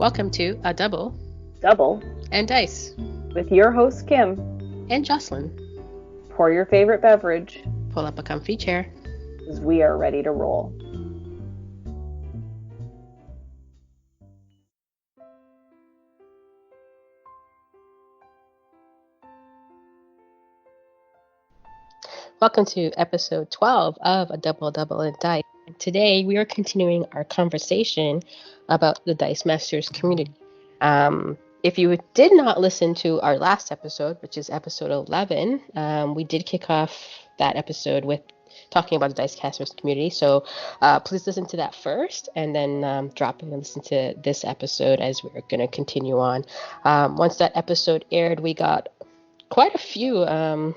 Welcome to A Double and Dice with your host Kim and Jocelyn. Pour your favorite beverage. Pull up a comfy chair. As we are ready to roll. Welcome to episode 12 of A Double and Dice. Today we are continuing our conversation about the Dice Masters community. If you did not listen to our last episode, which is episode 11, we did kick off that episode with talking about the Dice Casters community. So please listen to that first and then drop in and listen to this episode as we're going to continue on. Once that episode aired, we got quite a few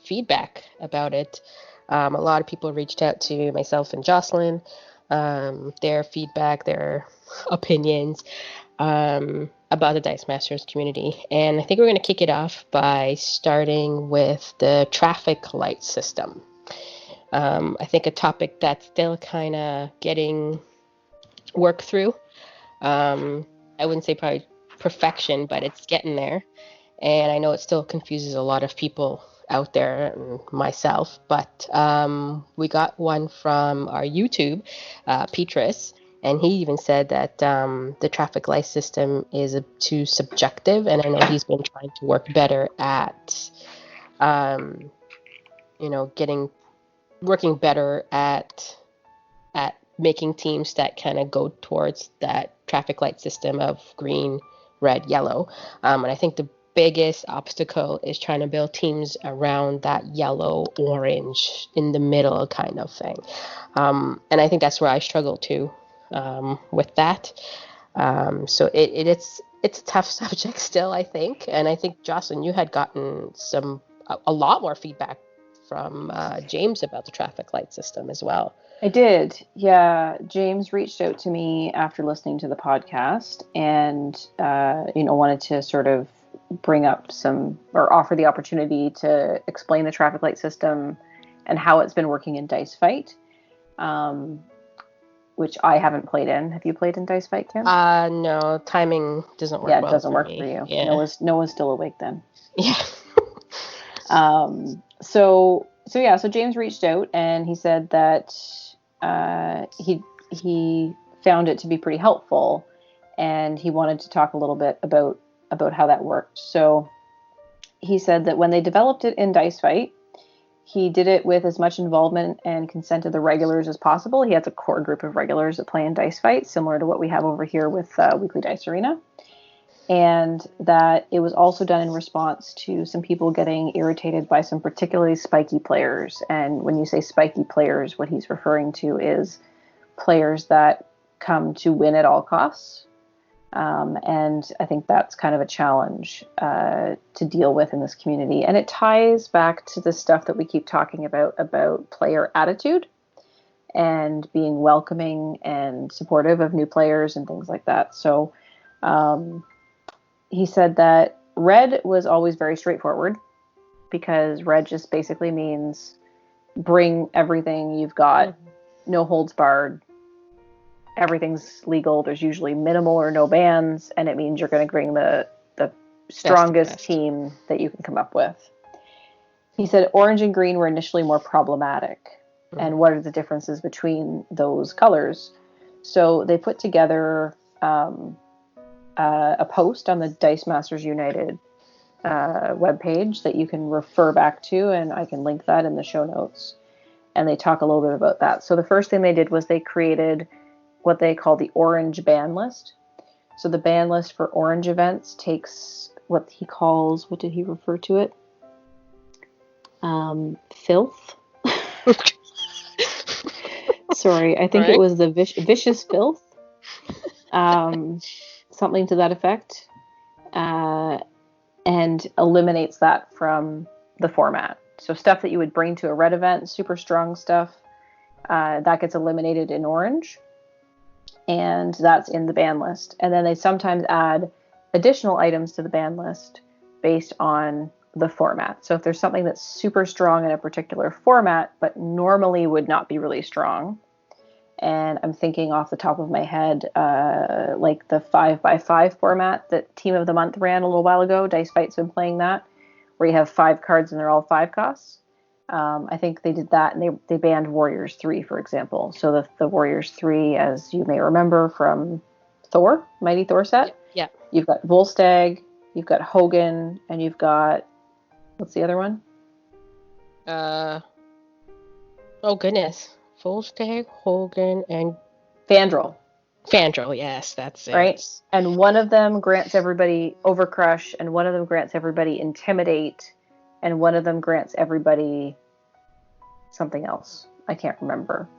feedback about it. A lot of people reached out to myself and Jocelyn, their feedback, their opinions about the Dice Masters community. And I think we're going to kick it off by starting with the traffic light system. I think a topic that's still kind of getting worked through. I wouldn't say probably perfection, but it's getting there. And I know it still confuses a lot of people out there, and myself, but we got one from our YouTube, Petrus, and he even said that the traffic light system is too subjective, and I know he's been trying to work better at, working better at making teams that kind of go towards that traffic light system of green, red, yellow, and I think the biggest obstacle is trying to build teams around that yellow orange in the middle kind of thing, and I think that's where I struggle too with that. So it's a tough subject still, I think, and I think Jocelyn, you had gotten a lot more feedback from James about the traffic light system as well. I did, yeah. James reached out to me after listening to the podcast and wanted to sort of bring up offer the opportunity to explain the traffic light system and how it's been working in Dice Fight, which I haven't played in. Have you played in Dice Fight, Kim? No, timing doesn't work. Yeah, it doesn't work for you. Yeah. Noah's still awake then. Yeah. So James reached out and he said that he found it to be pretty helpful, and he wanted to talk a little bit about how that worked. So he said that when they developed it in Dice Fight, he did it with as much involvement and consent of the regulars as possible. He has a core group of regulars that play in Dice Fight, similar to what we have over here with Weekly Dice Arena. And that it was also done in response to some people getting irritated by some particularly spiky players. And when you say spiky players, what he's referring to is players that come to win at all costs. And I think that's kind of a challenge to deal with in this community. And it ties back to the stuff that we keep talking about player attitude and being welcoming and supportive of new players and things like that. So he said that red was always very straightforward, because red just basically means bring everything you've got, no holds barred. Everything's legal. There's usually minimal or no bans, and it means you're going to bring the strongest team that you can come up with. He said orange and green were initially more problematic. And what are the differences between those colors? So they put together a post on the Dice Masters United webpage that you can refer back to, and I can link that in the show notes. And they talk a little bit about that. So the first thing they did was they created what they call the orange ban list. So the ban list for orange events takes what did he refer to it? Filth. Sorry, I think it was the vicious filth. Something to that effect. And eliminates that from the format. So stuff that you would bring to a red event, super strong stuff, that gets eliminated in orange. And that's in the ban list. And then they sometimes add additional items to the ban list based on the format. So if there's something that's super strong in a particular format, but normally would not be really strong, And I'm thinking off the top of my head, like the 5x5 format that Team of the Month ran a little while ago. Dice Fight's been playing that, where you have 5 cards and they're all 5 costs. I think they did that, and they banned Warriors 3, for example. So the Warriors 3, as you may remember from Thor, Mighty Thor set, Yeah. you've got Volstagg, you've got Hogan, and you've got, what's the other one? Oh goodness. Volstagg, Hogan, and Fandral. Fandral, yes, that's it. Right? And one of them grants everybody Overcrush, and one of them grants everybody Intimidate, and one of them grants everybody something else. I can't remember.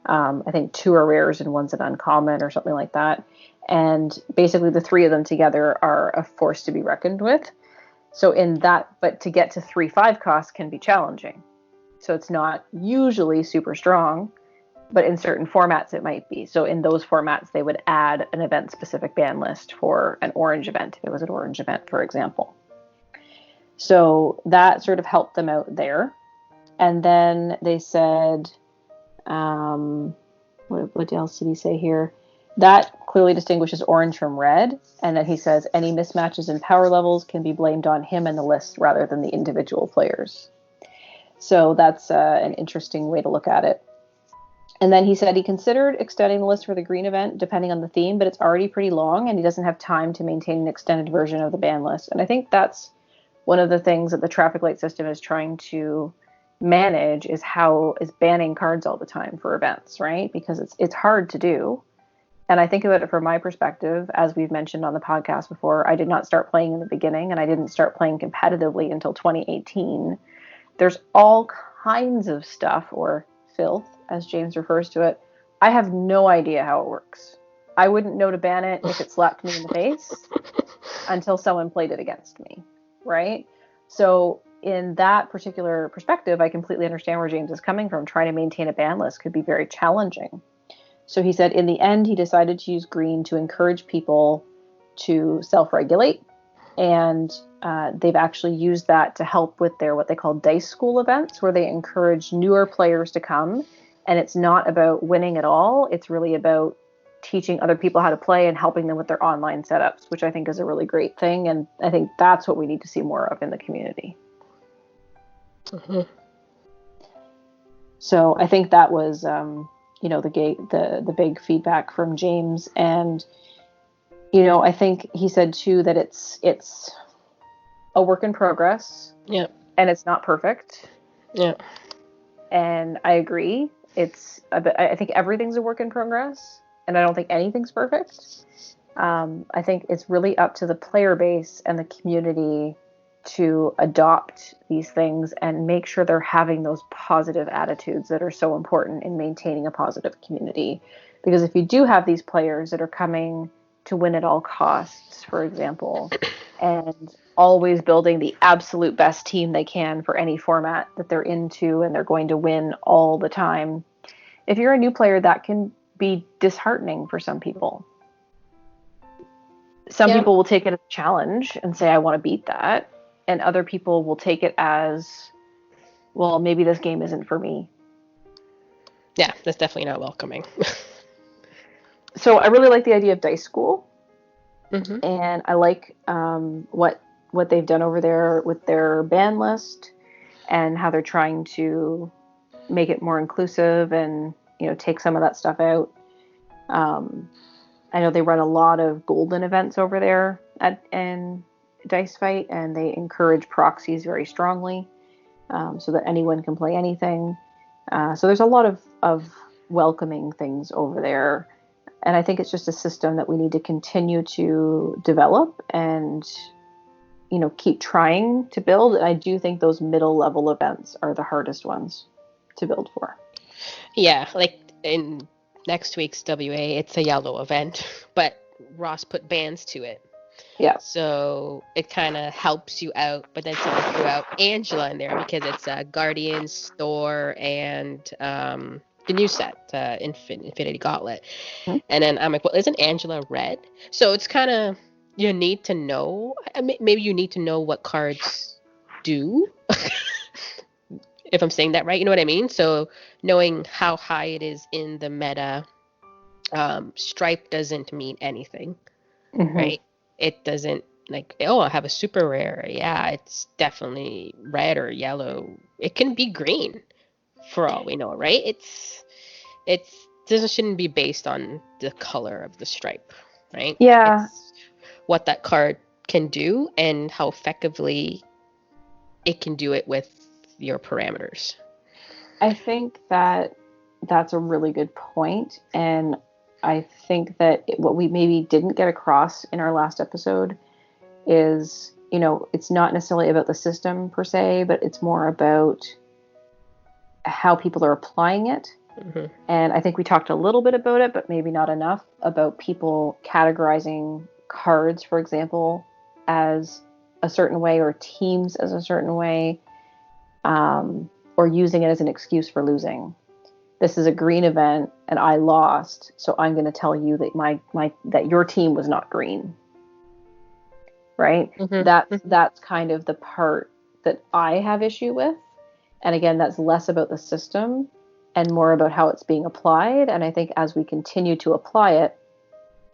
I think 2 are rares and one's an uncommon or something like that. And basically the 3 of them together are a force to be reckoned with. So but to get to 3/5 costs can be challenging. So it's not usually super strong, but in certain formats it might be. So in those formats, they would add an event-specific ban list for an orange event, if it was an orange event, for example. So that sort of helped them out there. And then they said, what else did he say here? That clearly distinguishes orange from red. And then he says any mismatches in power levels can be blamed on him and the list rather than the individual players. So that's an interesting way to look at it. And then he said he considered extending the list for the green event, depending on the theme, but it's already pretty long, and he doesn't have time to maintain an extended version of the ban list. And I think that's one of the things that the traffic light system is trying to manage is banning cards all the time for events, right? Because it's hard to do. And I think about it from my perspective, as we've mentioned on the podcast before, I did not start playing in the beginning, and I didn't start playing competitively until 2018. There's all kinds of stuff, or filth, as James refers to it. I have no idea how it works. I wouldn't know to ban it if it slapped me in the face until someone played it against me, right? So in that particular perspective, I completely understand where James is coming from. Trying to maintain a ban list could be very challenging. So he said in the end, he decided to use green to encourage people to self-regulate. And they've actually used that to help with their what they call dice school events, where they encourage newer players to come. And it's not about winning at all. It's really about teaching other people how to play and helping them with their online setups, which I think is a really great thing. And I think that's what we need to see more of in the community. Mm-hmm. So I think that was, the big feedback from James. And, I think he said too that it's a work in progress. Yeah. And it's not perfect. Yeah. And I agree. I think everything's a work in progress, and I don't think anything's perfect. I think it's really up to the player base and the community to adopt these things and make sure they're having those positive attitudes that are so important in maintaining a positive community. Because if you do have these players that are coming to win at all costs, for example, and always building the absolute best team they can for any format that they're into, and they're going to win all the time. If you're a new player, that can be disheartening for some people. Some people will take it as a challenge and say, I want to beat that. And other people will take it as, well, maybe this game isn't for me. Yeah, that's definitely not welcoming. So I really like the idea of Dice School. Mm-hmm. And I like what they've done over there with their ban list and how they're trying to make it more inclusive and, take some of that stuff out. I know they run a lot of golden events over there in Dice Fight, and they encourage proxies very strongly, so that anyone can play anything. So there's a lot of welcoming things over there. And I think it's just a system that we need to continue to develop and, keep trying to build. And I do think those middle level events are the hardest ones to build for. Yeah, like in next week's WA, it's a yellow event, but Ross put bands to it. Yeah. So it kind of helps you out, but then someone threw out Angela in there because it's Guardians, Thor, and the new set, Infinity Gauntlet. Mm-hmm. And then I'm like, well, isn't Angela red? So it's kind of, you need to know, maybe you need to know what cards do, if I'm saying that right, you know what I mean? So knowing how high it is in the meta, stripe doesn't mean anything, Mm-hmm. right? It doesn't like, oh, I have a super rare. Yeah, it's definitely red or yellow. It can be green for all we know, right? It's doesn't shouldn't be based on the color of the stripe, right? Yeah, It's what that card can do and how effectively it can do it with your parameters. I think that that's a really good point, and I think that what we maybe didn't get across in our last episode is, it's not necessarily about the system per se, but it's more about how people are applying it. Mm-hmm. And I think we talked a little bit about it, but maybe not enough about people categorizing cards, for example, as a certain way, or teams as a certain way, or using it as an excuse for losing. This is a green event and I lost, so I'm going to tell you that that your team was not green. Right? Mm-hmm. That's kind of the part that I have issue with. And again, that's less about the system and more about how it's being applied. And I think as we continue to apply it,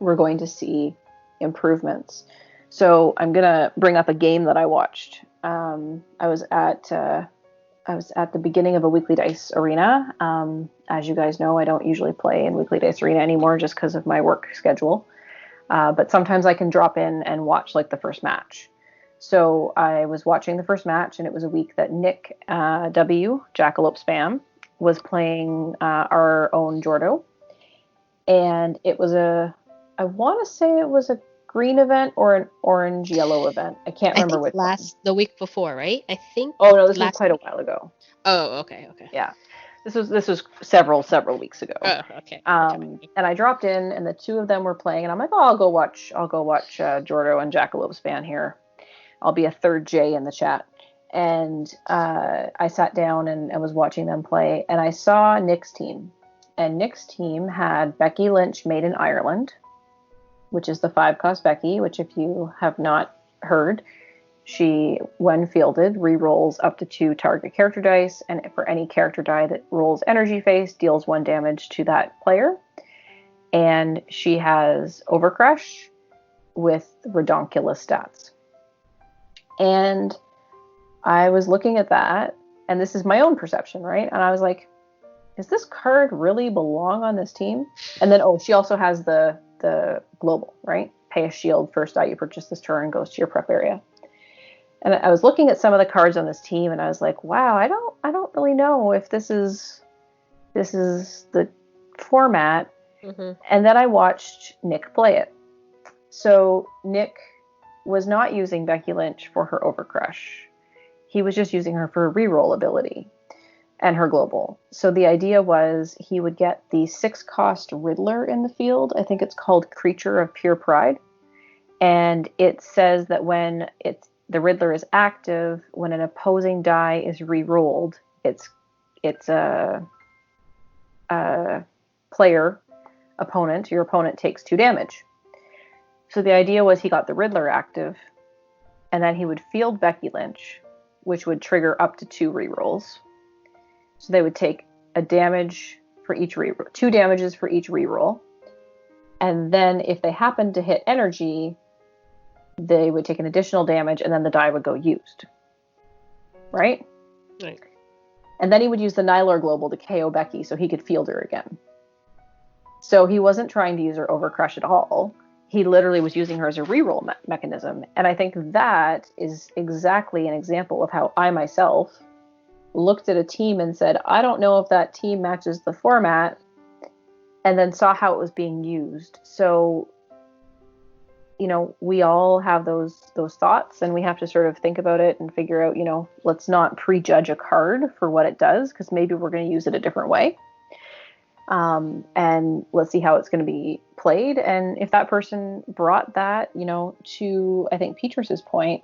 we're going to see improvements. So I'm going to bring up a game that I watched. I was at the beginning of a Weekly Dice Arena. As you guys know, I don't usually play in Weekly Dice Arena anymore just because of my work schedule. But sometimes I can drop in and watch like the first match. So I was watching the first match, and it was a week that Nick Jackalope Spam, was playing our own Jordo. And it was I want to say it was a green event or an orange yellow event. I can't I remember think which one. the week before, right? I think Oh no, this was last quite a week. while ago. Oh, okay. Yeah, this was several weeks ago. Oh, okay. And I dropped in, and the two of them were playing, and I'm like, oh, I'll go watch Jordo and Jackalope Span here. I'll be a third J in the chat. And I sat down and was watching them play, and I saw Nick's team. And Nick's team had Becky Lynch made in Ireland, which is the 5-cost Becky, which if you have not heard, she, when fielded, re-rolls up to 2 target character dice, and for any character die that rolls energy face, deals 1 damage to that player. And she has Overcrush with redonkulous stats. And I was looking at that, and this is my own perception, right? And I was like, does this card really belong on this team? And then, she also has the global, right? Pay a shield, first die you purchase this turn goes to your prep area. And I was looking at some of the cards on this team, and I was like, wow, I don't really know if this is the format. Mm-hmm. And then I watched Nick play it. So Nick was not using Becky Lynch for her Overcrush. He was just using her for reroll ability and her global. So the idea was he would get the 6-cost Riddler in the field. I think it's called Creature of Pure Pride. And it says that when the Riddler is active, when an opposing die is re-rolled, it's a player opponent. Your opponent takes 2 damage. So the idea was he got the Riddler active, and then he would field Becky Lynch, which would trigger up to 2 re-rolls. So they would take a damage for each re-roll, 2 damages for each re-roll. And then if they happened to hit energy, they would take an additional damage, and then the die would go used. Right? Right. And then he would use the Nylor Global to KO Becky so he could field her again. So he wasn't trying to use her Overcrush at all. He literally was using her as a reroll mechanism. And I think that is exactly an example of how I myself looked at a team and said, I don't know if that team matches the format, and then saw how it was being used. So, we all have those thoughts, and we have to sort of think about it and figure out, let's not prejudge a card for what it does, because maybe we're going to use it a different way. And let's see how it's going to be played. And if that person brought that, to, I think, Petrus's point,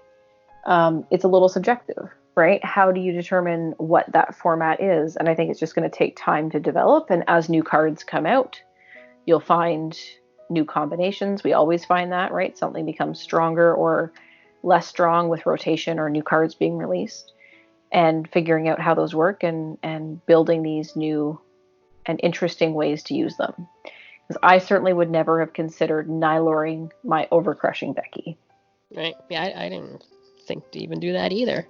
it's a little subjective, right? How do you determine what that format is? And I think it's just going to take time to develop. And as new cards come out, you'll find new combinations. We always find that, right? Something becomes stronger or less strong with rotation or new cards being released. and figuring out how those work and building these new and interesting ways to use them. Because I certainly would never have considered nyloring my overcrushing Becky. Right. Yeah, I didn't think to even do that either.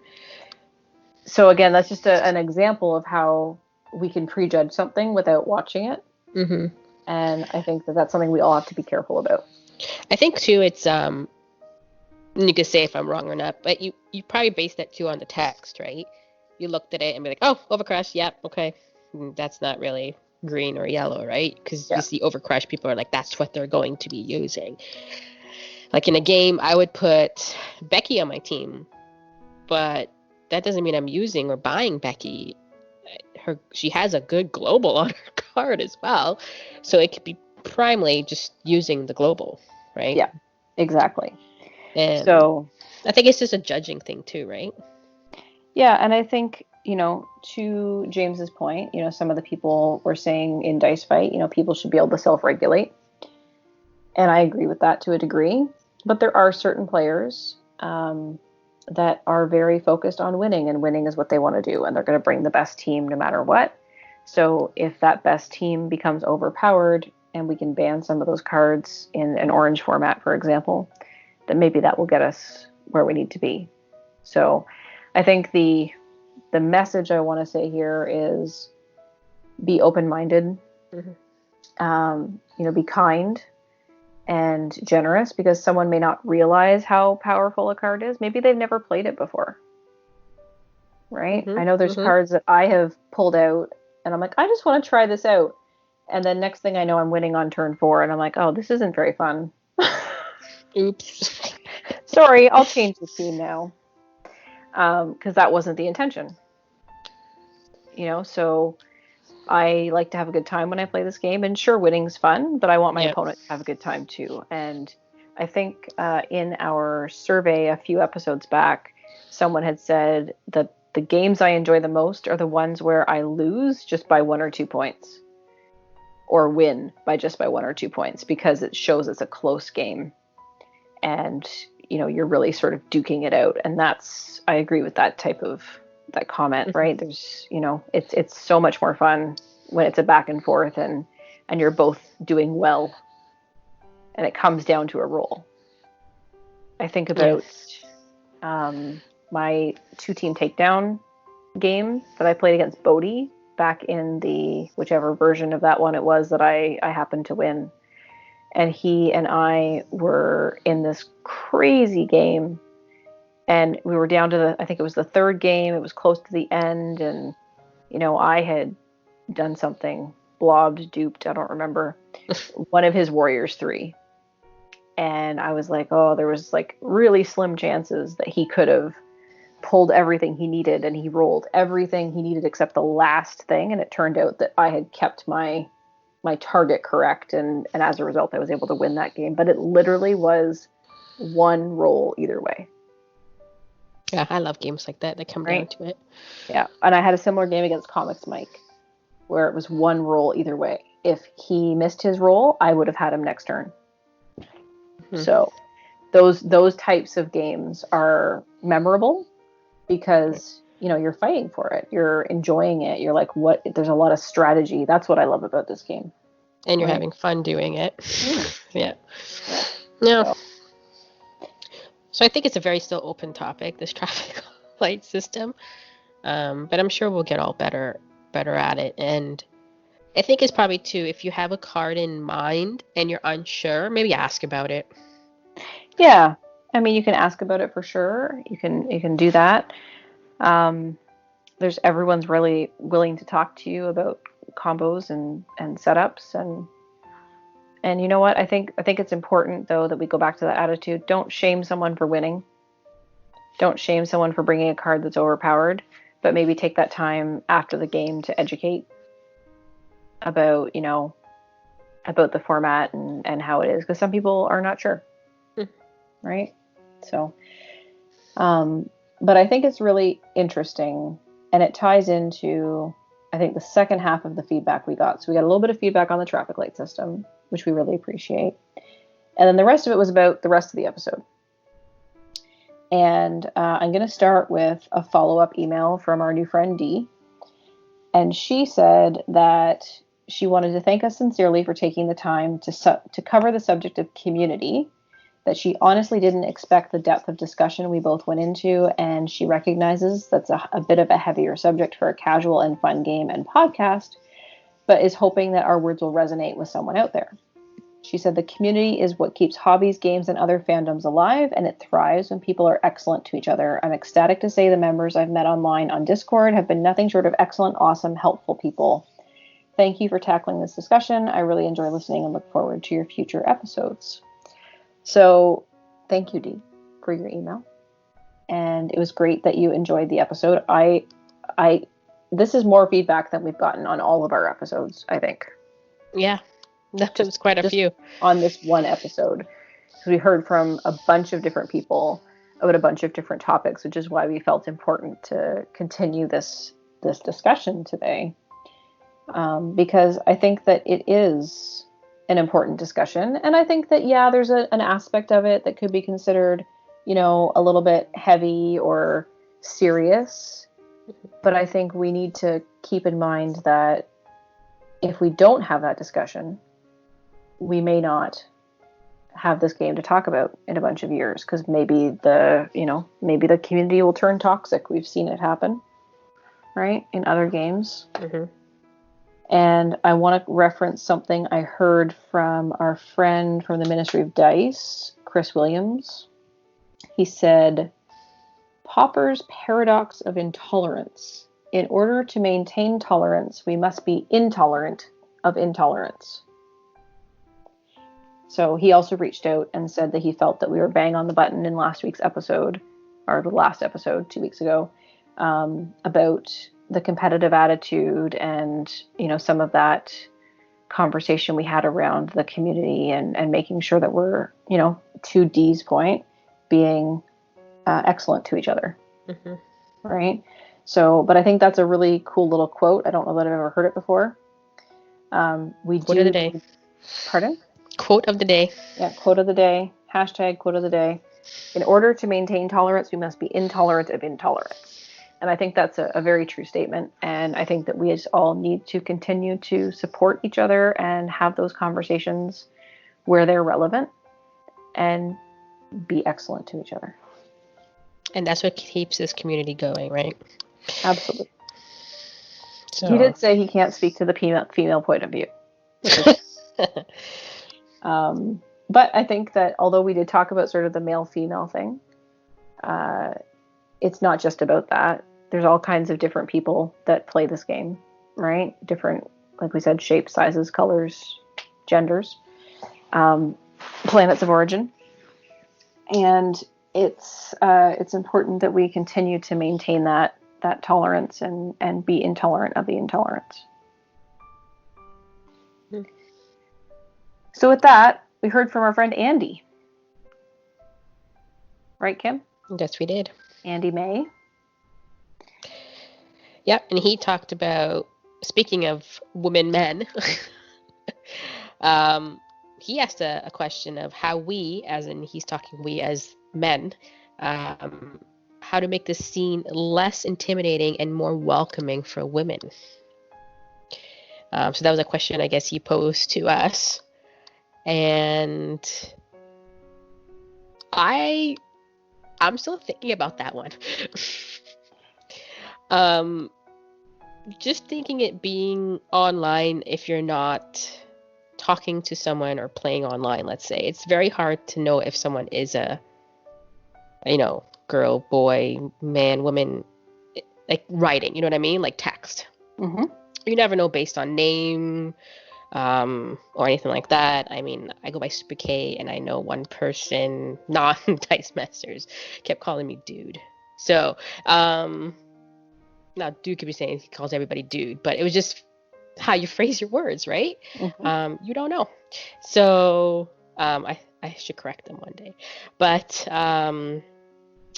So again, that's just an example of how we can prejudge something without watching it. Mm-hmm. And I think that that's something we all have to be careful about. I think too, it's you can say if I'm wrong or not, but you probably based that too on the text, right? You looked at it and be like, oh, overcrush, yep, okay. That's not really green or yellow, right? Because you see overcrush, people are like, that's what they're going to be using. Like in a game, I would put Becky on my team, but that doesn't mean I'm using or buying Becky. She has a good global on her card as well, so it could be primarily just using the global, right? Yeah, exactly. And so I think it's just a judging thing too, right? Yeah, and I think, to James's point, some of the people were saying in Dice Fight, people should be able to self-regulate. And I agree with that to a degree. But there are certain players that are very focused on winning, and winning is what they want to do, and they're going to bring the best team no matter what. So if that best team becomes overpowered and we can ban some of those cards in an orange format, for example, then maybe that will get us where we need to be. So I think the message I want to say here is be open-minded, be kind and generous, because someone may not realize how powerful a card is. Maybe they've never played it before, right? I know there's cards that I have pulled out and I'm like, I just want to try this out. And then next thing I know, I'm winning on turn 4 and I'm like, oh, this isn't very fun. Oops. Sorry, I'll change the team now. Because that wasn't the intention. So I like to have a good time when I play this game, and sure, winning's fun, but I want my opponent to have a good time too. And I think in our survey a few episodes back, someone had said that the games I enjoy the most are the ones where I lose just by 1 or 2 points, or win by just by 1 or 2 points, because it shows it's a close game, and you're really sort of duking it out. And I agree with that comment, right? There's, it's so much more fun when it's a back and forth and you're both doing well and it comes down to a roll. I think about my 2-team takedown game that I played against Bodhi back in the whichever version of that one it was that I happened to win. And he and I were in this crazy game. And we were down to I think it was the 3rd game. It was close to the end. And, I had done something, blobbed, duped, I don't remember, one of his Warriors 3. And I was like, oh, there was like really slim chances that he could have pulled everything he needed. And he rolled everything he needed except the last thing. And it turned out that I had kept my target correct. And as a result, I was able to win that game. But it literally was one roll either way. Yeah, I love games like that. They come down to it. Yeah, and I had a similar game against Comics Mike, where it was one roll either way. If he missed his roll, I would have had him next turn. So those types of games are memorable because you're fighting for it, you're enjoying it, you're like, what? There's a lot of strategy. That's what I love about this game. And you're having fun doing it. Yeah. No. So I think it's a very still open topic, this traffic light system. But I'm sure we'll get all better at it. And I think it's probably too, if you have a card in mind and you're unsure, maybe ask about it. Yeah. I mean, you can ask about it for sure. You can do that. Everyone's really willing to talk to you about combos and setups, and you know what? I think it's important though that we go back to that attitude. Don't shame someone for winning. Don't shame someone for bringing a card that's overpowered, but maybe take that time after the game to educate about, about the format and how it is, because some people are not sure. Right? So, but I think it's really interesting, and it ties into, I think, the second half of the feedback we got. So we got a little bit of feedback on the traffic light system, which we really appreciate. And then the rest of it was about the rest of the episode. And I'm going to start with a follow-up email from our new friend Dee. And she said that she wanted to thank us sincerely for taking the time to cover the subject of community, that she honestly didn't expect the depth of discussion we both went into, and she recognizes that's a bit of a heavier subject for a casual and fun game and podcast, but is hoping that our words will resonate with someone out there. She said the community is what keeps hobbies, games, and other fandoms alive, and it thrives when people are excellent to each other. I'm ecstatic to say the members I've met online on Discord have been nothing short of excellent, awesome, helpful people. Thank you for tackling this discussion. I really enjoy listening and look forward to your future episodes. So thank you, Dee, for your email. And it was great that you enjoyed the episode. This is more feedback than we've gotten on all of our episodes, I think. Yeah. That was quite a few. On this one episode. We heard from a bunch of different people about a bunch of different topics, which is why we felt important to continue this discussion today. Because I think that it is an important discussion. And I think that, yeah, there's an aspect of it that could be considered, a little bit heavy or serious. But I think we need to keep in mind that if we don't have that discussion, we may not have this game to talk about in a bunch of years, because maybe the community will turn toxic. We've seen it happen, right, in other games. Mm-hmm. And I want to reference something I heard from our friend from the Ministry of Dice, Chris Williams. He said, Popper's paradox of intolerance. In order to maintain tolerance, we must be intolerant of intolerance. So he also reached out and said that he felt that we were bang on the button in last week's episode, or the last episode 2 weeks ago, about the competitive attitude and, some of that conversation we had around the community and making sure that we're, to Dee's point, being excellent to each other. Mm-hmm. Right? So, but I think that's a really cool little quote. I don't know that I've ever heard it before. Quote of the day. Pardon? Quote of the day. Yeah, quote of the day. Hashtag quote of the day. In order to maintain tolerance, we must be intolerant of intolerance. And I think that's a very true statement. And I think that we all need to continue to support each other and have those conversations where they're relevant and be excellent to each other. And that's what keeps this community going, right? Absolutely. So. He did say he can't speak to the female point of view. But I think that although we did talk about sort of the male-female thing, it's not just about that. There's all kinds of different people that play this game, right? Different, like we said, shapes, sizes, colors, genders, planets of origin. And it's important that we continue to maintain that tolerance and be intolerant of the intolerance. Mm. So with that, we heard from our friend Andy. Right, Kim? Yes, we did. Andy May. Yep, and he talked about, speaking of men, he asked a question of how we, as in he's talking we as men, how to make this scene less intimidating and more welcoming for women. So that was a question I guess he posed to us. And I'm still thinking about that one. Just thinking it being online, if you're not talking to someone or playing online, let's say, it's very hard to know if someone is a, girl, boy, man, woman, like writing, you know what I mean? Like text. Mm-hmm. You never know based on name, or anything like that. I mean, I go by Super K, and I know one person, non-Dice Masters, kept calling me dude. So, now dude could be saying he calls everybody dude, but it was just how you phrase your words, right? Mm-hmm. You don't know. So, I should correct them one day. But,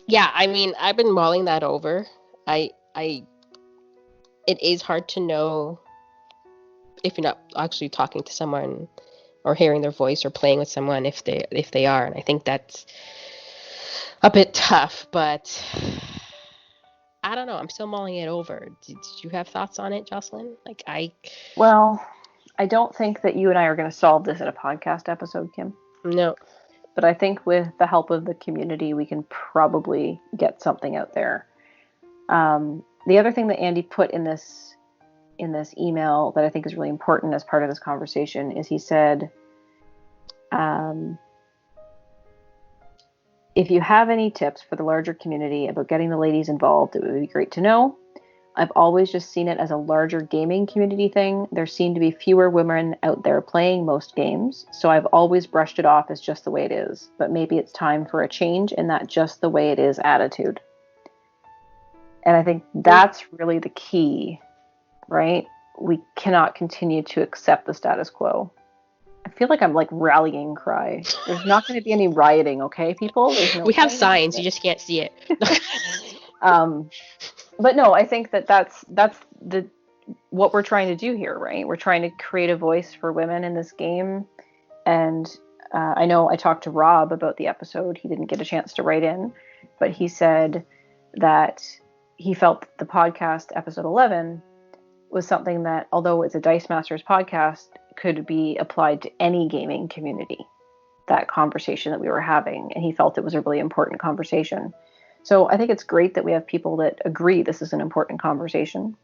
yeah, I mean, I've been mulling that over. It is hard to know if you're not actually talking to someone or hearing their voice or playing with someone if they are, and I think that's a bit tough, but I don't know. I'm still mulling it over. Did you have thoughts on it, Jocelyn? Like Well, I don't think that you and I are going to solve this in a podcast episode, Kim. No. But I think with the help of the community, we can probably get something out there. The other thing that Andy put in this email that I think is really important as part of this conversation is he said, if you have any tips for the larger community about getting the ladies involved, it would be great to know. I've always just seen it as a larger gaming community thing. There seem to be fewer women out there playing most games, so I've always brushed it off as just the way it is. But maybe it's time for a change in that just the way it is attitude. And I think that's really the key, right? We cannot continue to accept the status quo. I feel like I'm like rallying cry. There's not going to be any rioting, okay, people? There's no We have rioting. signs, you just can't see it. But no, I think that's the what we're trying to do here, right? We're trying to create a voice for women in this game. And I know I talked to Rob about the episode. He didn't get a chance to write in, but he said that he felt that the podcast, episode 11, was something that, although it's a Dice Masters podcast, could be applied to any gaming community, that conversation that we were having. And he felt it was a really important conversation. So I think it's great that we have people that agree this is an important conversation.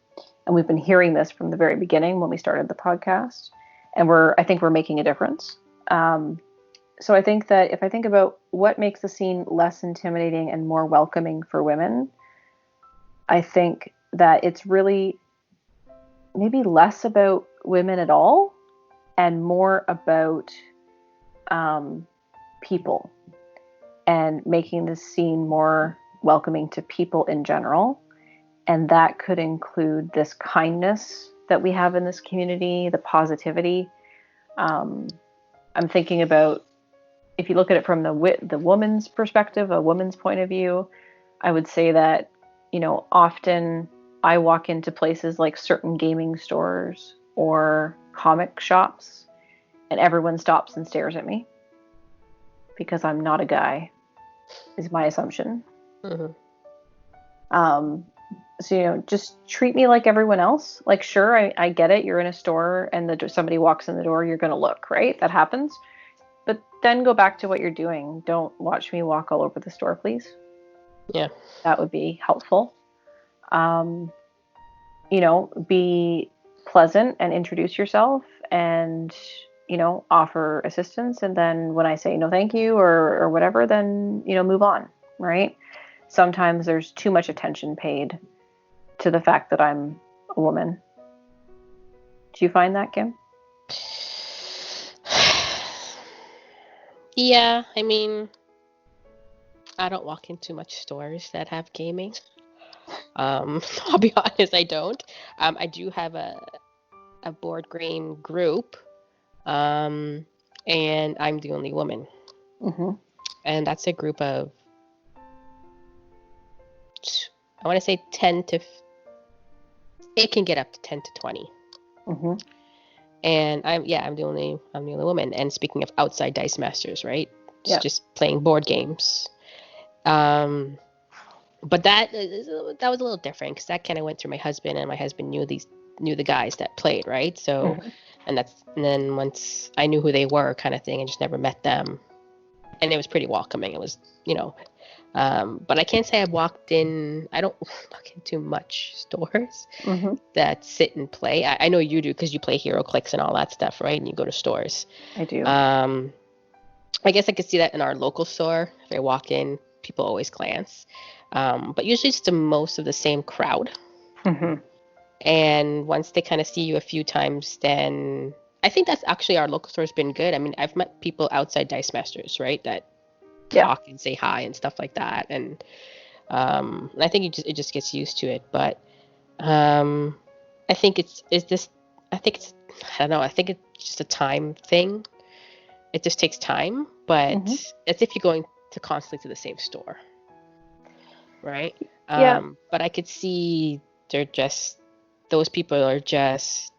And we've been hearing this from the very beginning when we started the podcast. And I think we're making a difference. So I think that if I think about what makes the scene less intimidating and more welcoming for women, I think that it's really maybe less about women at all and more about people and making the scene more welcoming to people in general. And that could include this kindness that we have in this community, the positivity. I'm thinking about, if you look at it from the woman's perspective, a woman's point of view, I would say that, often I walk into places like certain gaming stores or comic shops and everyone stops and stares at me because I'm not a guy, is my assumption. Mm-hmm. So, just treat me like everyone else. Like, sure, I get it. You're in a store and somebody walks in the door, you're going to look, right? That happens. But then go back to what you're doing. Don't watch me walk all over the store, please. Yeah. That would be helpful. Be pleasant and introduce yourself and, offer assistance. And then when I say no, thank you or whatever, then, move on, right? Sometimes there's too much attention paid to the fact that I'm a woman. Do you find that, Kim? Yeah, I mean, I don't walk into much stores that have gaming. I'll be honest, I don't. I do have a board game group, and I'm the only woman. Mm-hmm. And that's a group of, I want to say 10 to, it can get up to 10 to 20. Mm-hmm. And I'm the only woman. And speaking of outside Dice Masters, right? Yeah. Just playing board games. But that was a little different because that kind of went through my husband, and my husband knew the guys that played, right? So, Mm-hmm. and then once I knew who they were, kind of thing, I just never met them, and it was pretty welcoming. It was, but I can't say I don't walk into much stores Mm-hmm. that sit and play. I know you do because you play Hero Clicks and all that stuff, right? And you go to stores. I do. I guess I could see that in our local store. If I walk in, people always glance. But usually it's most of the same crowd. Mm-hmm. And once they kind of see you a few times, then I think that's actually our local store's been good. I mean, I've met people outside Dice Masters, right, that talk and say hi and stuff like that. And I think it just gets used to it. But I think I don't know. I think it's just a time thing. It just takes time, but as if you're going to constantly to the same store, right? Yeah. But I could see those people are just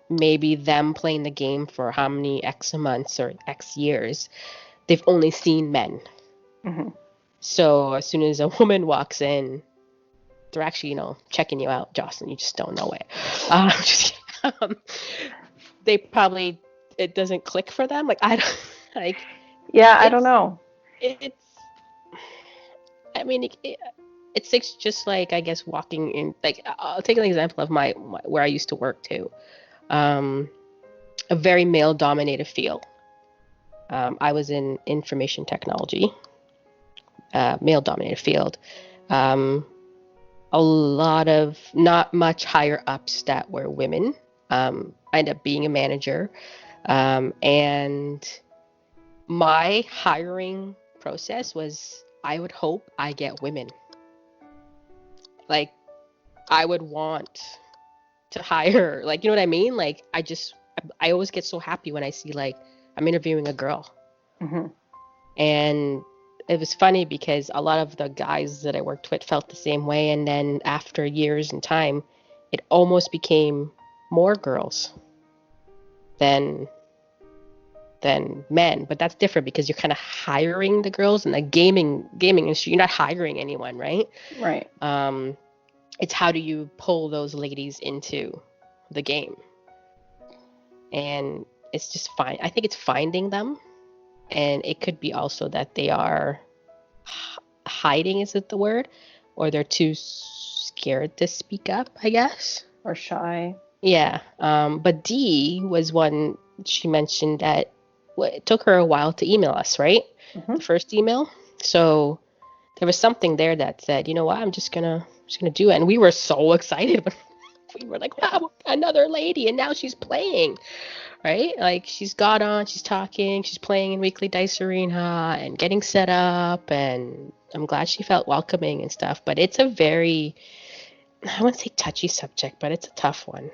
maybe them playing the game for how many X months or X years. They've only seen men. Mm-hmm. So as soon as a woman walks in, they're actually, checking you out, Jocelyn. You just don't know it. Just, um, they probably, it doesn't click for them. Like I don't like Yeah, I don't it's know. it's. I mean, it's just like I guess walking in. Like I'll take an example of my where I used to work too. Um, a very male-dominated field. I was in information technology, male-dominated field. Um, a lot of not much higher ups that were women. I ended up being a manager, and my hiring process was I would hope I get women. Like I would want to hire, like you know what I mean? Like I always get so happy when I see like I'm interviewing a girl. Mm-hmm. And it was funny because a lot of the guys that I worked with felt the same way. And then after years and time, it almost became more girls than men. But that's different because you're kind of hiring the girls in the gaming industry. You're not hiring anyone, right? Right. It's how do you pull those ladies into the game? And it's just fine. I think it's finding them. And it could be also that they are hiding, is it the word? Or they're too scared to speak up, I guess. Or shy. Yeah. But Dee was one, she mentioned that it took her a while to email us, right? Mm-hmm. The first email. So there was something there that said, you know what, I'm just gonna do it. And we were so excited when we were like, wow, another lady, and now she's playing. Right? Like she's got on, she's talking, she's playing in Weekly Dice Arena and getting set up, and I'm glad she felt welcoming and stuff. But it's a very, I wouldn't say touchy subject, but it's a tough one.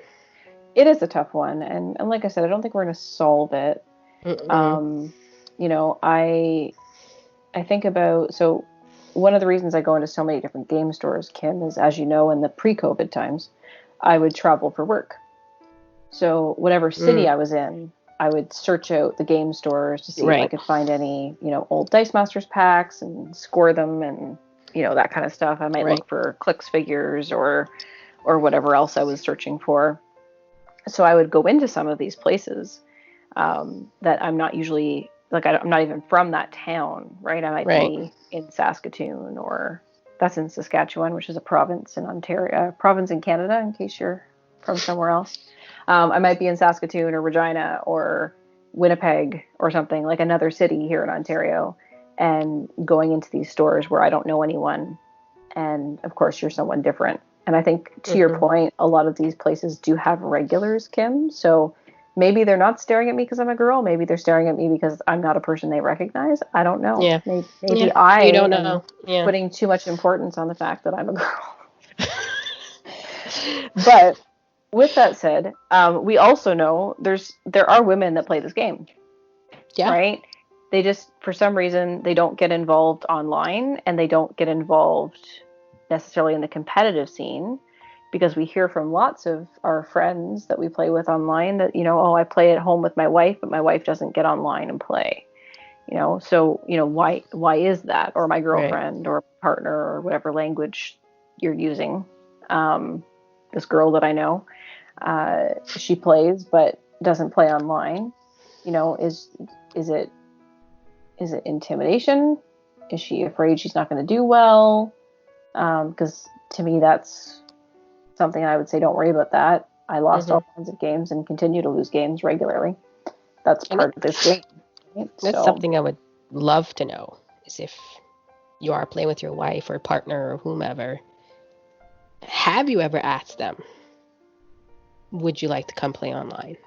It is a tough one, and like I said, I don't think we're going to solve it. Mm-mm. You know, I think about, so one of the reasons I go into so many different game stores, Kim, is, as you know, in the pre-COVID times, I would travel for work. So whatever city I was in, I would search out the game stores to see if I Right. could find any, old Dice Masters packs and score them and, that kind of stuff. I might Right. look for clicks figures or whatever else I was searching for. So I would go into some of these places that I'm not usually, like, I'm not even from that town, right? I might Right. be in Saskatoon, or that's in Saskatchewan, which is a province in Ontario, province in Canada, in case you're from somewhere else. I might be in Saskatoon or Regina or Winnipeg or something, like another city here in Ontario, and going into these stores where I don't know anyone. And of course, you're someone different. And I think, to your Mm-hmm. point, a lot of these places do have regulars, Kim. So maybe they're not staring at me because I'm a girl. Maybe they're staring at me because I'm not a person they recognize. I don't know. Yeah. Maybe Yeah. I You don't am know. Yeah. putting too much importance on the fact that I'm a girl. But with that said, we also know there are women that play this game, Yeah. right? They just, for some reason, they don't get involved online, and they don't get involved necessarily in the competitive scene, because we hear from lots of our friends that we play with online that, oh, I play at home with my wife, but my wife doesn't get online and play. So, why is that? Or my Right. girlfriend or partner or whatever language you're using. This girl that I know, she plays but doesn't play online. Is it intimidation? Is she afraid she's not going to do well? Because to me, that's something I would say, don't worry about that. I lost Mm-hmm. all kinds of games and continue to lose games regularly. That's And part of this game. Right? that's So, something I would love to know is if you are playing with your wife or partner or whomever, have you ever asked them, would you like to come play online?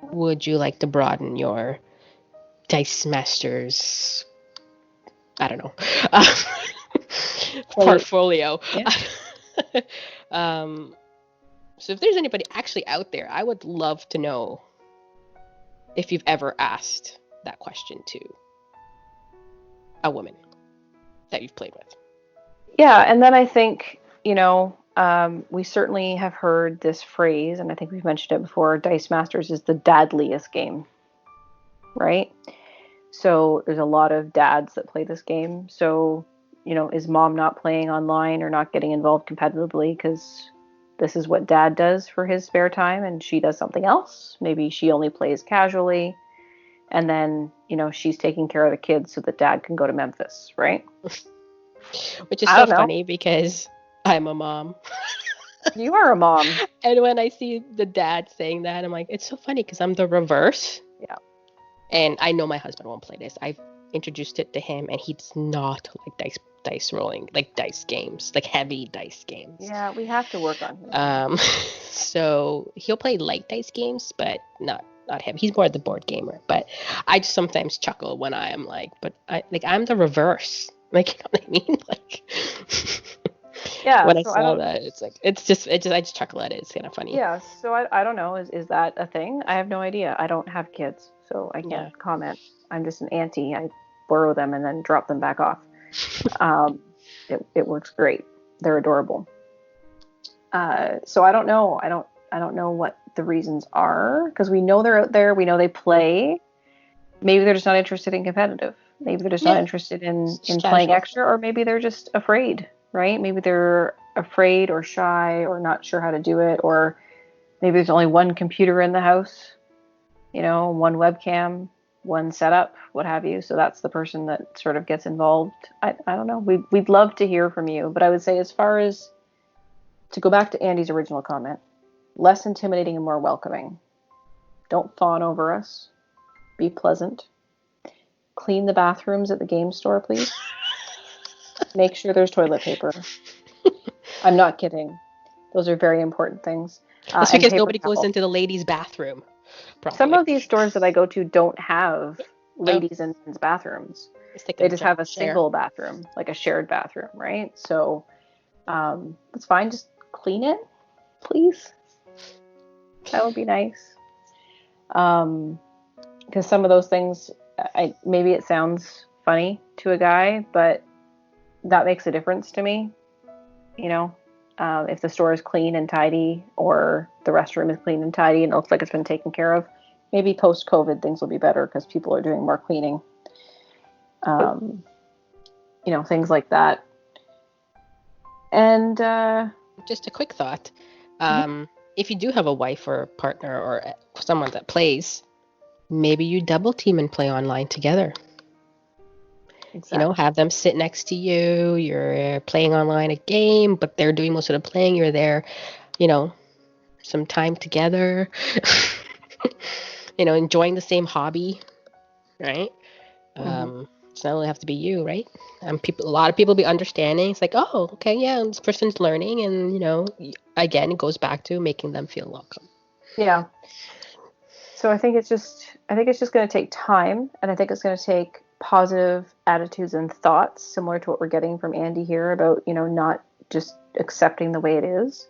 Would you like to broaden your Dice Masters, I don't know, portfolio? Yeah. um, so if there's anybody actually out there, I would love to know if you've ever asked that question to a woman that you've played with. Yeah, and then I think, we certainly have heard this phrase, and I think we've mentioned it before, Dice Masters is the dadliest game, right? So there's a lot of dads that play this game. So is mom not playing online or not getting involved competitively because this is what dad does for his spare time and she does something else. Maybe she only plays casually and then, she's taking care of the kids so that dad can go to Memphis, right? Which is I so don't know. funny because I'm a mom. You are a mom. And when I see the dad saying that, I'm like, it's so funny because I'm the reverse. Yeah. And I know my husband won't play this. I've introduced it to him, and he does not like dice rolling, like dice games, like heavy dice games. Yeah, we have to work on him. So he'll play light dice games, but not heavy. He's more the board gamer. But I just sometimes chuckle when I am like, but I'm the reverse. Like, you know what I mean? Like, Yeah. when I So saw that, it's like I just chuckle at it. It's kind of funny. Yeah. So I don't know. Is that a thing? I have no idea. I don't have kids, so I Yeah. can't comment. I'm just an auntie. I borrow them and then drop them back off. It works great. They're adorable. So I don't know. I don't know what the reasons are because we know they're out there. We know they play. Maybe they're just not interested in competitive. Maybe they're just not interested in playing extra, or maybe they're just afraid, right? Maybe they're afraid or shy or not sure how to do it, or maybe there's only one computer in the house, one webcam, one setup, what have you. So that's the person that sort of gets involved. I don't know. We'd love to hear from you, but I would say, as far as to go back to Andy's original comment, less intimidating and more welcoming. Don't fawn over us. Be pleasant. Clean the bathrooms at the game store, please. Make sure there's toilet paper. I'm not kidding. Those are very important things. That's because nobody goes into the ladies' bathroom properly. Some of these stores that I go to don't have ladies' and men's bathrooms. They just have a single bathroom, like a shared bathroom, right? So it's fine. Just clean it, please. That would be nice. Because some of those things, maybe it sounds funny to a guy, but that makes a difference to me. If the store is clean and tidy, or the restroom is clean and tidy and it looks like it's been taken care of, maybe post-COVID things will be better because people are doing more cleaning. Things like that. And just a quick thought. If you do have a wife or a partner or someone that plays, maybe you double team and play online together. Exactly. Have them sit next to you. You're playing online a game, but they're doing most of the playing. You're there, some time together, enjoying the same hobby, right? It's not only have to be you, right? A lot of people be understanding. It's like, oh, okay, yeah, this person's learning, and again, it goes back to making them feel welcome. Yeah. So I think it's just going to take time, and I think it's going to take positive attitudes and thoughts, similar to what we're getting from Andy here about, not just accepting the way it is,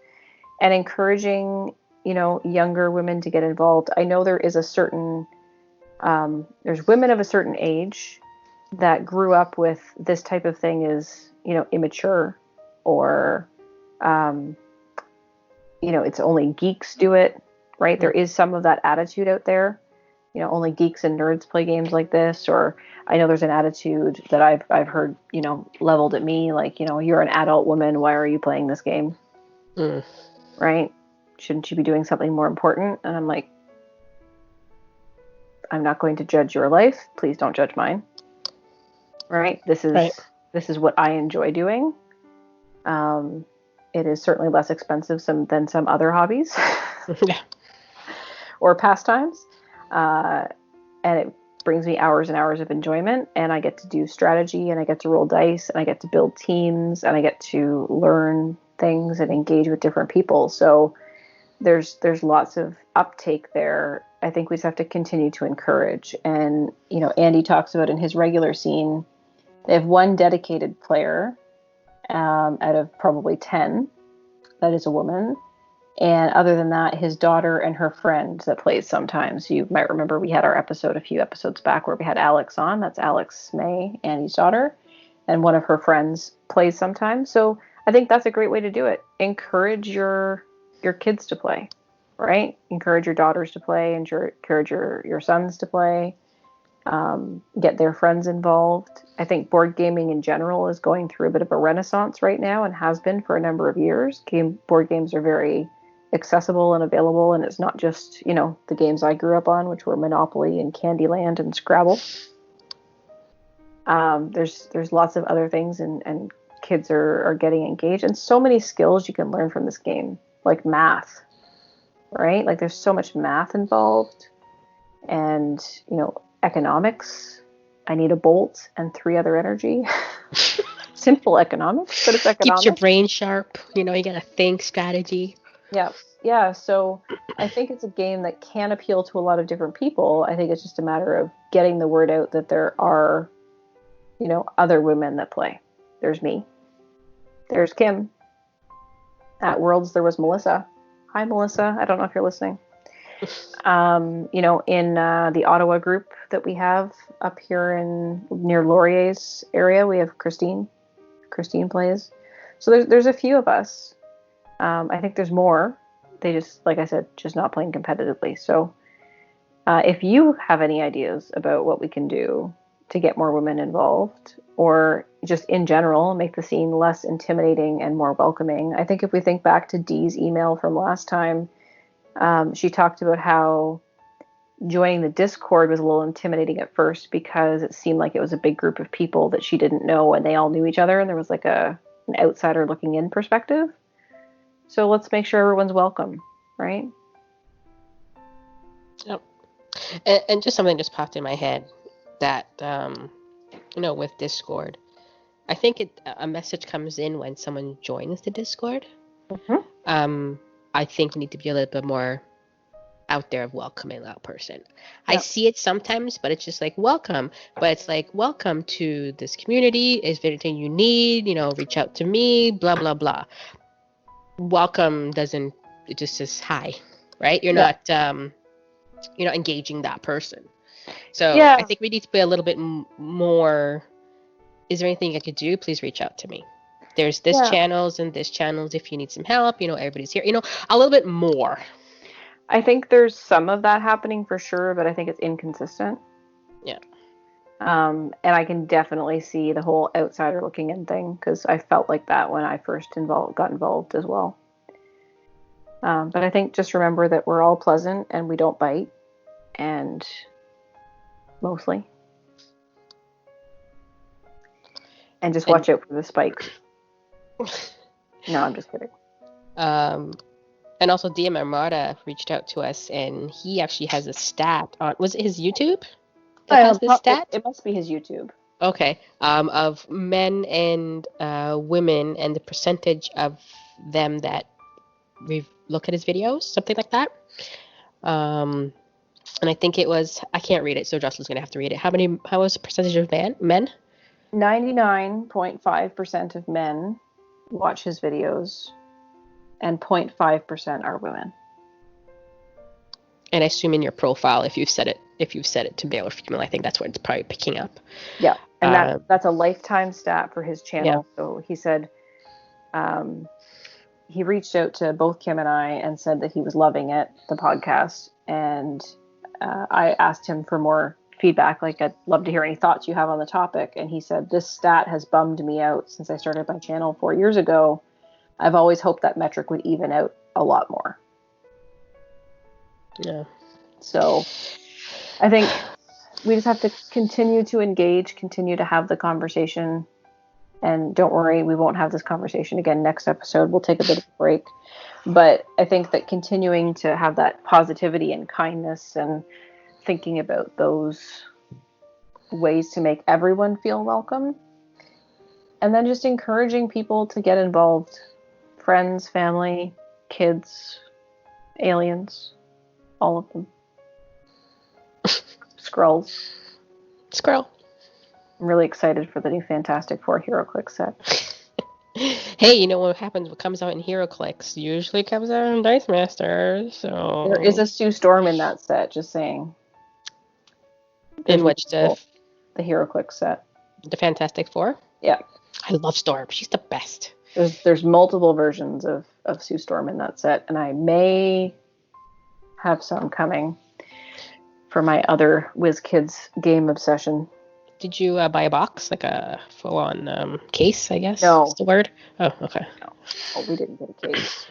and encouraging, younger women to get involved. I know there is a certain, there's women of a certain age that grew up with this type of thing as, immature, or, it's only geeks do it, right? There is some of that attitude out there. Only geeks and nerds play games like this. Or I know there's an attitude that I've heard, leveled at me, like, you're an adult woman, why are you playing this game? Right? Shouldn't you be doing something more important? And I'm like, I'm not going to judge your life. Please don't judge mine. Right? This is what I enjoy doing. It is certainly less expensive than some other hobbies or pastimes. And it brings me hours and hours of enjoyment, and I get to do strategy, and I get to roll dice, and I get to build teams, and I get to learn things and engage with different people. So there's lots of uptake there. I think we just have to continue to encourage. And, Andy talks about in his regular scene, they have one dedicated player out of probably 10 that is a woman. And other than that, his daughter and her friend that plays sometimes. You might remember we had our episode a few episodes back where we had Alex on. That's Alex May, Andy's daughter. And one of her friends plays sometimes. So I think that's a great way to do it. Encourage your kids to play, right? Encourage your daughters to play, and encourage your sons to play. Get their friends involved. I think board gaming in general is going through a bit of a renaissance right now and has been for a number of years. Board games are very accessible and available, and it's not just, the games I grew up on, which were Monopoly and Candyland and Scrabble. There's lots of other things, and kids are getting engaged, and so many skills you can learn from this game, like math, right? Like there's so much math involved, and economics. I need a bolt and 3 other energy. Simple economics, but it's economics. Keeps your brain sharp. You gotta think strategy. Yeah. So I think it's a game that can appeal to a lot of different people. I think it's just a matter of getting the word out that there are, other women that play. There's me. There's Kim. At Worlds, there was Melissa. Hi, Melissa. I don't know if you're listening. In the Ottawa group that we have up here near Laurier's area, we have Christine. Christine plays. So there's a few of us. I think there's more. They just, like I said, just not playing competitively. So if you have any ideas about what we can do to get more women involved, or just in general make the scene less intimidating and more welcoming, I think if we think back to Dee's email from last time, she talked about how joining the Discord was a little intimidating at first because it seemed like it was a big group of people that she didn't know, and they all knew each other, and there was like an outsider looking in perspective. So let's make sure everyone's welcome, right? Yep. And just something just popped in my head that, with Discord, I think a message comes in when someone joins the Discord. Mm-hmm. I think you need to be a little bit more out there of welcoming that person. Yep. I see it sometimes, but it's just like, welcome. But it's like, welcome to this community. Is there anything you need? Reach out to me, blah, blah, blah. Welcome it just says hi, right? You're not engaging that person. So I think we need to be a little bit more, is there anything I could do? Please reach out to me. There's this channels and this channels if you need some help, everybody's here, a little bit more. I think there's some of that happening for sure, but I think it's inconsistent. Yeah. And I can definitely see the whole outsider looking in thing, because I felt like that when I first got involved as well. But I think just remember that we're all pleasant and we don't bite, and mostly. And just watch out for the spikes. No, I'm just kidding. And also DM Armada reached out to us, and he actually has a stat on, was it his YouTube? Has this stat? It must be his YouTube. Okay. Of men and women and the percentage of them that look at his videos, something like that. And I think it was, I can't read it, so Jocelyn's going to have to read it. How was the percentage of men? 99.5% of men watch his videos, and 0.5% are women. And I assume in your profile, if you've set it to male or female, I think that's what it's probably picking up. Yeah, and that's a lifetime stat for his channel. Yeah. So he said he reached out to both Kim and I and said that he was loving it, the podcast, and I asked him for more feedback, like I'd love to hear any thoughts you have on the topic, and he said, this stat has bummed me out since I started my channel 4 years ago. I've always hoped that metric would even out a lot more. Yeah. So I think we just have to continue to engage, continue to have the conversation, and don't worry, we won't have this conversation again next episode. We'll take a bit of a break. But I think that continuing to have that positivity and kindness and thinking about those ways to make everyone feel welcome, and then just encouraging people to get involved. Friends, family, kids, aliens, all of them. Skrulls. Skrull. I'm really excited for the new Fantastic Four HeroClix set. Hey, you know what happens? What comes out in HeroClix usually comes out in Dice Masters, so... There is a Sue Storm in that set, just saying. In which the HeroClix set. The Fantastic Four? Yeah. I love Storm. She's the best. There's multiple versions of Sue Storm in that set, and I may have some coming for my other WizKids game obsession. Did you buy a box, like a full-on case, I guess No. is the word? Oh, okay. Oh, we didn't get a case.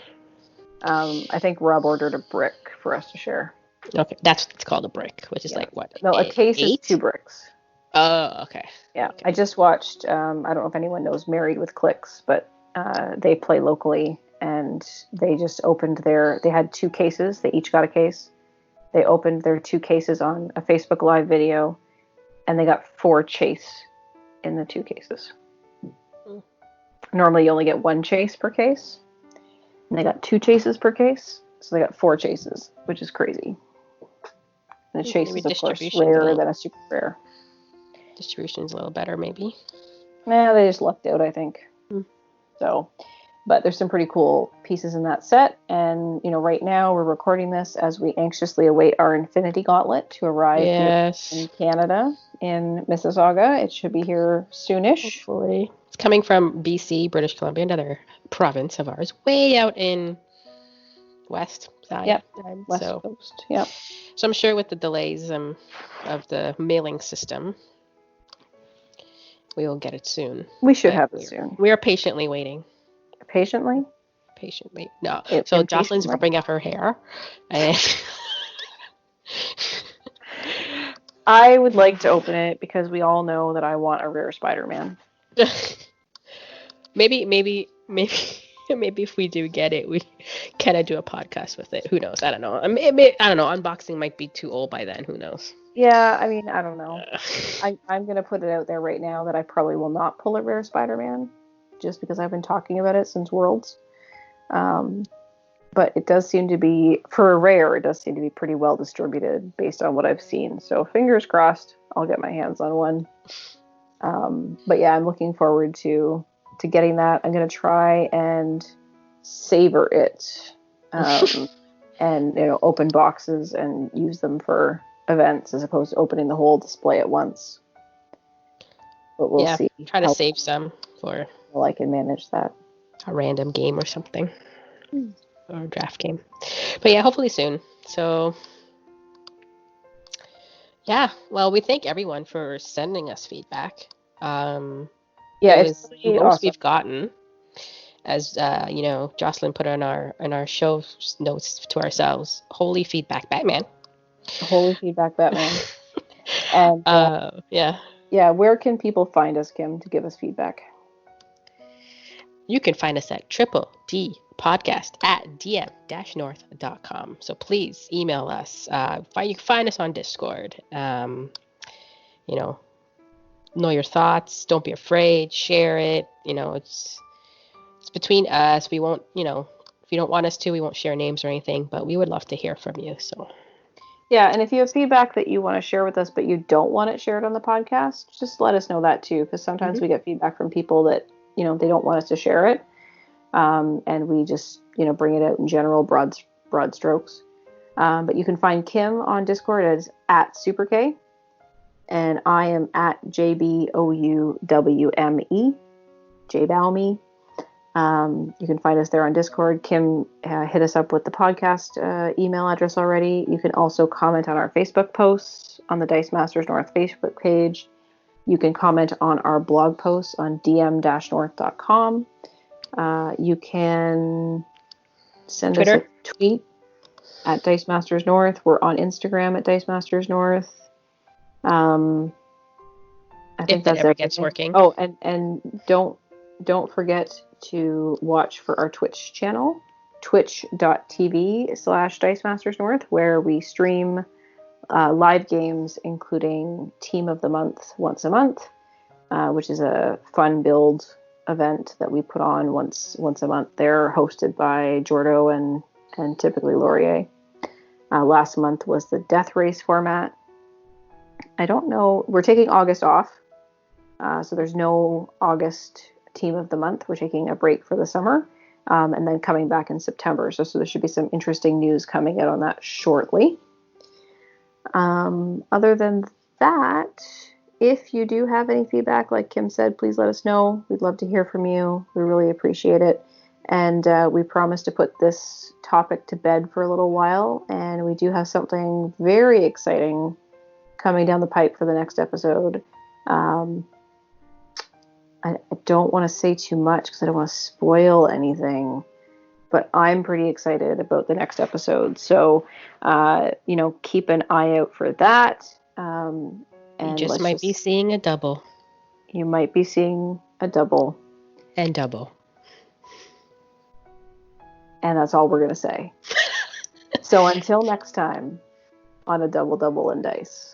I think Rob ordered a brick for us to share. Okay, that's what it's called, a brick, which is Yeah. like what? No, a case is 2 8? bricks. Oh, okay. Yeah. Okay. I just watched, I don't know if anyone knows Married with Clicks, but they play locally, and they just opened they had 2 cases. They each got a case. They opened their 2 cases on a Facebook Live video, and they got 4 chase in the 2 cases. Mm. Normally you only get 1 chase per case, and they got 2 chases per case, so they got 4 chases, which is crazy. And the chase Maybe is, of course, distribution's rarer than a super rare. Distribution's a little better, maybe. Nah, they just lucked out, I think. Mm. So, but there's some pretty cool pieces in that set, and right now we're recording this as we anxiously await our Infinity Gauntlet to arrive here in Canada, in Mississauga. It should be here soonish. Hopefully. It's coming from BC, British Columbia, another province of ours, way out in west side. Yep, west coast. Yep. So I'm sure with the delays of the mailing system, we will get it soon. We should have it soon. We are patiently waiting. Patiently? Patiently. No. So Jocelyn's ripping up her hair. And I would like to open it because we all know that I want a rare Spider-Man. maybe if we do get it, we can do a podcast with it. Who knows? I don't know. I don't know. Unboxing might be too old by then. Who knows? Yeah, I mean, I don't know. I'm going to put it out there right now that I probably will not pull a rare Spider-Man, just because I've been talking about it since Worlds. But it does seem to be, for a rare, it does seem to be pretty well distributed based on what I've seen. So fingers crossed, I'll get my hands on one. But yeah, I'm looking forward to getting that. I'm going to try and savor it, and open boxes and use them for events as opposed to opening the whole display at once. But we'll see. Try to save some for how I can manage that. A random game or something. Or a draft game. But yeah, hopefully soon. So yeah, well, we thank everyone for sending us feedback. It was the most we've gotten, as Jocelyn put on our show notes to ourselves. Holy feedback, Batman. Holy feedback, Batman. And yeah. Where can people find us, Kim, to give us feedback? You can find us at triple-d-podcast@dm-north.com. So please email us. You can find us on Discord. Know your thoughts. Don't be afraid. Share it. It's between us. We won't, if you don't want us to, we won't share names or anything, but we would love to hear from you. So yeah, and if you have feedback that you want to share with us, but you don't want it shared on the podcast, just let us know that too, because sometimes we get feedback from people that they don't want us to share it, and we just bring it out in general, broad strokes. But you can find Kim on Discord as @SuperK, and I am @JBOUWME, JBOUME. You can find us there on Discord. Kim hit us up with the podcast email address already. You can also comment on our Facebook posts on the Dice Masters North Facebook page. You can comment on our blog posts on dm-north.com. You can send us a tweet at Dice Masters North. We're on Instagram at Dice Masters North. I think that's everything. Gets working. Oh, and don't forget to watch for our Twitch channel, twitch.tv/Dice Masters North, where we stream live games, including Team of the Month once a month, which is a fun build event that we put on once a month. They're hosted by Jordo and typically Laurier. Last month was the Death Race format. I don't know. We're taking August off, so there's no August Team of the Month. We're taking a break for the summer, and then coming back in September. So there should be some interesting news coming out on that shortly. Other than that, if you do have any feedback, like Kim said, please let us know. We'd love to hear from you. We really appreciate it. And we promise to put this topic to bed for a little while. And we do have something very exciting coming down the pipe for the next episode. I don't want to say too much because I don't want to spoil anything, but I'm pretty excited about the next episode. So, keep an eye out for that. You And just let's might be just, seeing a double you might be seeing a double, and double. and that's all we're going to say. So until next time on a double and dice.